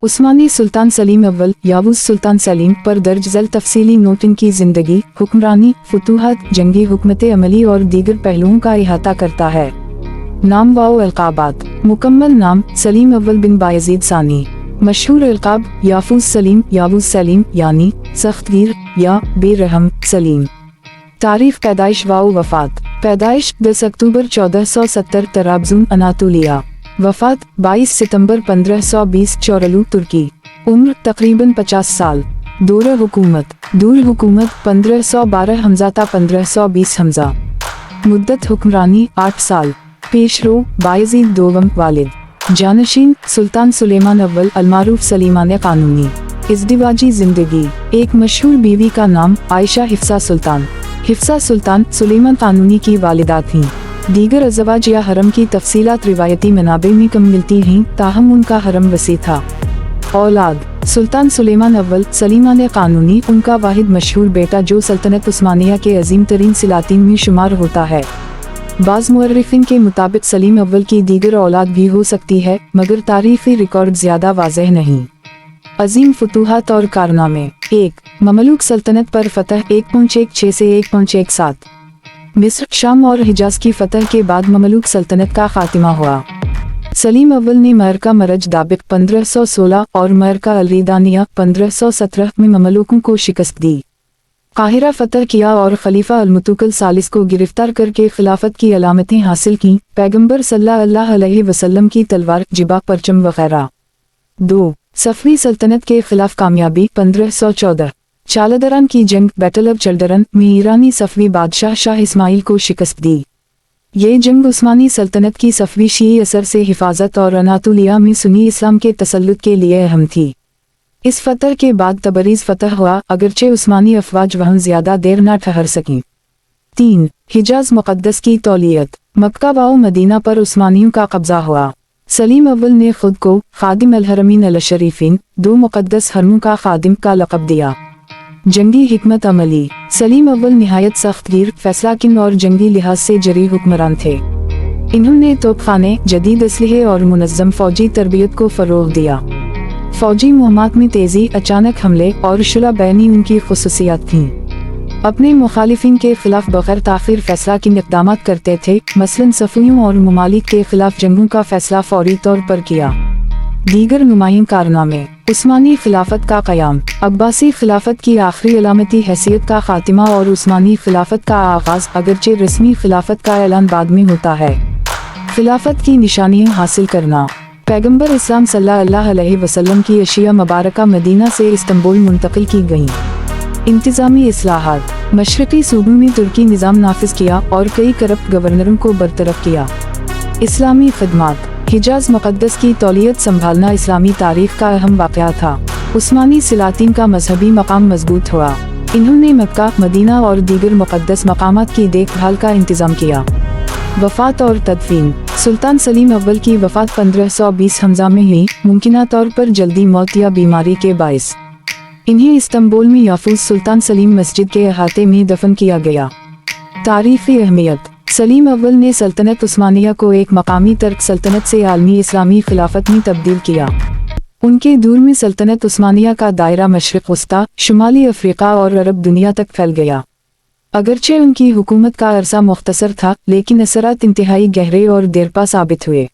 उस्मानी सुल्तान सलीम अव्वल याबूस सुल्तान सलीम पर दर्ज झैल तफसीली नोट इनकी जिंदगी, हुक्मरानी, फुतूहात, जंगी हुकमत अमली और दीगर पहलुओं का इहाता करता है। नाम व अलकाबात। मुकम्मल नाम सलीम अव्वल बिन बायजीद सानी। मशहूर अलकाब याफूस सलीम, याबूस सलीम यानी सख्तगीर या बेरहम सलीम। तारीख पैदाइश व वफात। पैदाइश 10 अक्टूबर 1470 तराबजुन अनातोलिया। वफात 22 सितंबर 1520 चोरलू तुर्की। उम्र तकरीबन 50 साल। दौर हुकूमत 1512 हमजाता 1520 हमजा। मुद्दत हुक्मरानी 8 साल। पेशरो बायजीद दोवम वालिद। जानशीन सुल्तान सुलेमान अव्वल अलमारूफ सलीमान कानूनी। इज़्दिवाजी जिंदगी। एक मशहूर बीवी का नाम आयशा हिफ्सा सुल्तान। हिफ्सा सुल्तान सुलेमान कानूनी की वालिदा थीं। दीगर अज़वाज या हरम की तफसीलात रिवायती मनाबे में कम मिलती हैं, ताहम उनका हरम वसी था। औलाद सुल्तान सुलेमान अव्वल सलीमान कानूनी उनका वाहिद मशहूर बेटा जो सल्तनत उस्मानिया के अजीम तरीन सिलातीन में शुमार होता है। बाज़ मुअर्रिखीन के मुताबिक सलीम अव्वल की दीगर औलाद भी हो सकती है, मगर तारीखी रिकॉर्ड ज्यादा वाज़ेह नहीं। अजीम फतूहात और कारनामे। 1. ममलूक सल्तनत पर फतह 1.16 से 1.17। मिस्र, शाम और हिजाज की फतह के बाद ममलूक सल्तनत का खात्मा हुआ। सलीम अव्वल ने मरका मरज दाबिक 1516 और मरका अलरीदानिया 1517 में ममलूकों को शिकस्त दी। काहिरा फतह किया और खलीफा अलमुतुकल सालिस को गिरफ्तार करके खिलाफत की अलामतें हासिल की, पैगंबर सल्लल्लाहु अलैहि वसल्लम की तलवार, जिबा, परचम वगैरह। 2. सफवी सल्तनत के खिलाफ कामयाबी 1514। चालदरान की जंग बैटल ऑफ चल्दरन में ईरानी सफवी बादशाह शाह इस्माइल को शिकस्त दी। ये जंग उस्मानी सल्तनत की सफवी शीई असर से हिफाजत और अनातोलिया में सुन्नी इस्लाम के तसल्लुत के लिए अहम थी। इस फतह के बाद तबरीज फतह हुआ, अगरचे उस्मानी अफवाज वहाँ ज्यादा देर न ठहर सकीं। 3. हिजाज मुक़द्दस की तौलियत। मक्का व मदीना पर उस्मानियों का कब्जा हुआ। सलीम अव्वल ने खुद को खादिम अल-हरमीन अल-शरीफीन, 2 मुक़द्दस हरमों का खादिम का लक़ब दिया। जंगी हिकमत अमली। सलीम अव्वल निहायत सख्तगीर, फैसलाकिन और जंगी लिहाज से जरी हुक्मरान थे। इन्होंने तोपखाने, जदीद असलहे और मुनज़्ज़म फौजी तरबियत को फ़रोग़ दिया। फौजी मुहिमात में तेज़ी, अचानक हमले और शुला बैनी उनकी खुसूसियात थीं। अपने मुखालिफिन के खिलाफ बग़ैर ताख़ीर फैसलाकिन इक़दामात करते थे, मसलन सफ़ियों और ममालिक के खिलाफ जंगों का फैसला फ़ौरी तौर पर किया। दीगर नुमायां कारनामे। उस्मानी खिलाफत का क़याम। अब्बासी खिलाफत की आखिरी अलामती हैसियत का खात्मा और उस्मानी खिलाफत का आगाज़, अगरचे रस्मी खिलाफत का ऐलान बाद में होता है। खिलाफत की निशानियां हासिल करना। पैगंबर इस्लाम सल्लल्लाहु अलैहि वसल्लम की अशिया मुबारका मदीना से इस्तांबुल मुंतकिल की गईं। इंतज़ामी इस्लाहात। मशरक़ी सूबों में तुर्की निज़ाम नाफिज किया और कई करप्ट गवर्नरों को बरतरफ किया। इस्लामी खिदमात। हिजाज मुक़द्दस की तौलियत संभालना इस्लामी तारीख़ का अहम वाक़या था। उस्मानी सलातीन का मजहबी मकाम मजबूत हुआ। इन्होंने मक्का, मदीना और दीगर मुक़द्दस मकामात की देखभाल का इंतज़ाम किया। वफ़ात और तदफीन। सुल्तान सलीम अव्वल की वफ़ात 1520 हमजा में हुई, मुमकिना तौर पर जल्दी मौत या बीमारी के बाइस। इन्हें इस्तांबुल में याफूस सुल्तान सलीम मस्जिद के अहाते में दफन किया गया। तारीख़ी अहमियत। सलीम अव्वल ने सल्तनत उस्मानिया को एक मकामी तर्क सल्तनत से आलमी इस्लामी खिलाफत में तब्दील किया। उनके दूर में सल्तनत उस्मानिया का दायरा मशरिक़ वस्ता, शुमाली अफ्रीका और अरब दुनिया तक फैल गया। अगरचे उनकी हुकूमत का अरसा मुख्तसर था, लेकिन असरात इंतहाई गहरे और देरपा साबित हुए।